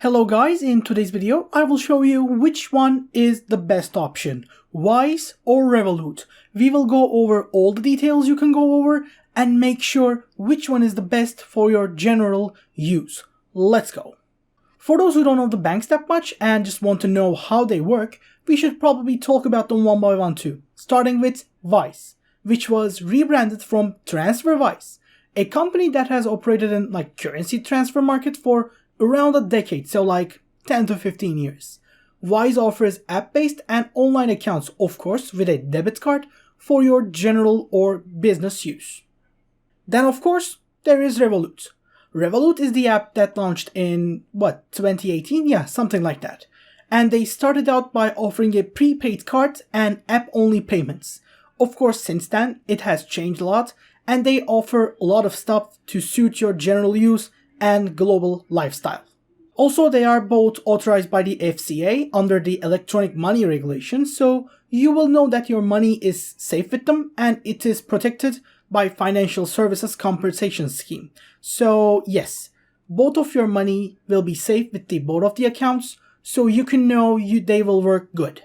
Hello guys, in today's video I will show you which one is the best option, Wise or Revolut. We will go over all the details you can go over and make sure which one is the best for your general use. Let's go. For those who don't know the banks that much and just want to know how they work, we should probably talk about them one by one too, starting with Wise, which was rebranded from TransferWise, a company that has operated in currency transfer market for around a decade, so 10 to 15 years. Wise offers app-based and online accounts, of course, with a debit card for your general or business use. Then, of course, there is Revolut. Revolut is the app that launched in, 2018? Yeah, something like that. And they started out by offering a prepaid card and app-only payments. Of course, since then, it has changed a lot, and they offer a lot of stuff to suit your general use and global lifestyle. Also, they are both authorized by the FCA under the electronic money regulation, so you will know that your money is safe with them and it is protected by Financial Services Compensation Scheme. So yes, both of your money will be safe with both of the accounts, so you can know they will work good.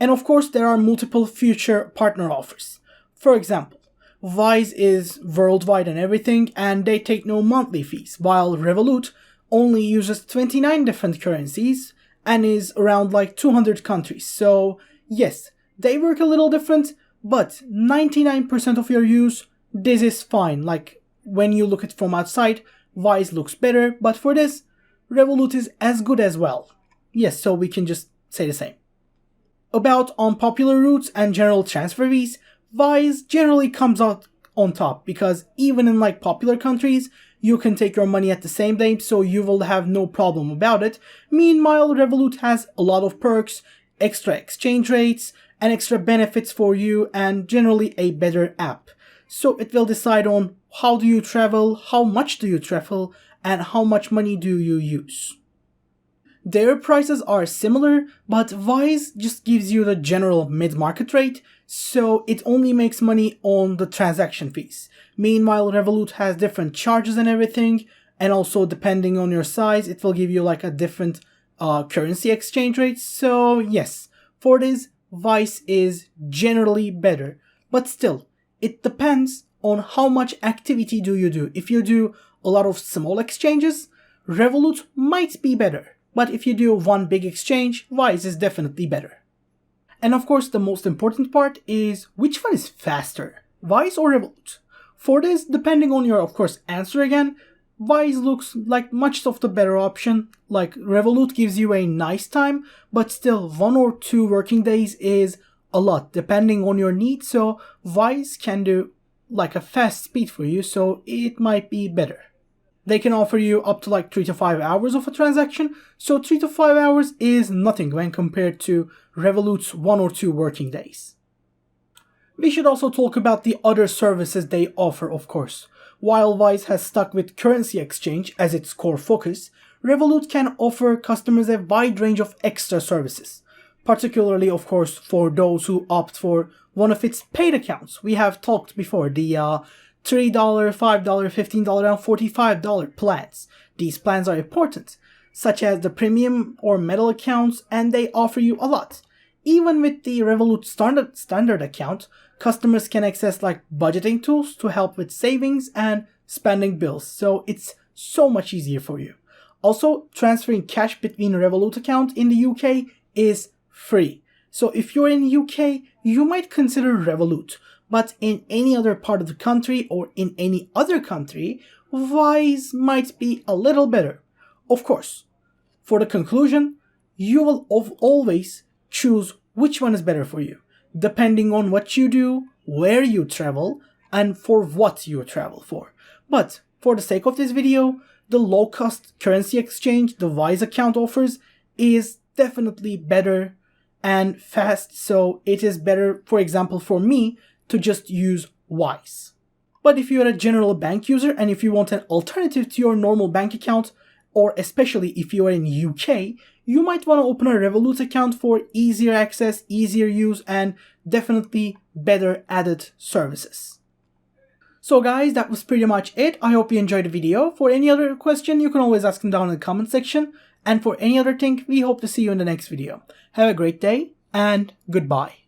And of course, there are multiple future partner offers. For example, Wise is worldwide and everything, and they take no monthly fees, while Revolut only uses 29 different currencies and is around 200 countries. So yes, they work a little different, but 99% of your use, this is fine. When you look at it from outside, Wise looks better, but for this, Revolut is as good as well. Yes, so we can just say the same. About unpopular routes and general transfer fees, Wise generally comes out on top because even in popular countries, you can take your money at the same day, so you will have no problem about it. Meanwhile, Revolut has a lot of perks, extra exchange rates, and extra benefits for you, and generally a better app. So it will decide on how do you travel, how much do you travel, and how much money do you use. Their prices are similar, but Wise just gives you the general mid-market rate, so it only makes money on the transaction fees. Meanwhile, Revolut has different charges and everything, and also depending on your size, it will give you a different currency exchange rate. So yes, for this, Wise is generally better, but still, it depends on how much activity do you do. If you do a lot of small exchanges, Revolut might be better. But if you do one big exchange, Wise is definitely better. And of course, the most important part is which one is faster, Wise or Revolut? For this, depending on your, of course, answer again, Wise looks like much of the better option. Revolut gives you a nice time, but still 1 or 2 working days is a lot depending on your needs. So Wise can do a fast speed for you, so it might be better. They can offer you up to 3 to 5 hours of a transaction, so 3 to 5 hours is nothing when compared to Revolut's 1 or 2 working days. We should also talk about the other services they offer, of course. While Wise has stuck with currency exchange as its core focus, Revolut can offer customers a wide range of extra services. Particularly, of course, for those who opt for one of its paid accounts. We have talked before, the $3, $5, $15, and $45 plans. These plans are important, such as the premium or metal accounts, and they offer you a lot. Even with the Revolut standard account, customers can access budgeting tools to help with savings and spending bills, so it's so much easier for you. Also, transferring cash between Revolut account in the UK is free. So if you're in the UK, you might consider Revolut. But in any other part of the country or in any other country, Wise might be a little better. Of course, for the conclusion, you will always choose which one is better for you, depending on what you do, where you travel, and for what you travel for. But for the sake of this video, the low-cost currency exchange the Wise account offers is definitely better and fast, so it is better, for example, for me, to just use Wise. But if you're a general bank user and if you want an alternative to your normal bank account, or especially if you are in UK, you might want to open a Revolut account for easier access, easier use, and definitely better added services. So guys, that was pretty much it. I hope you enjoyed the video. For any other question, you can always ask them down in the comment section. And for any other thing, we hope to see you in the next video. Have a great day and goodbye.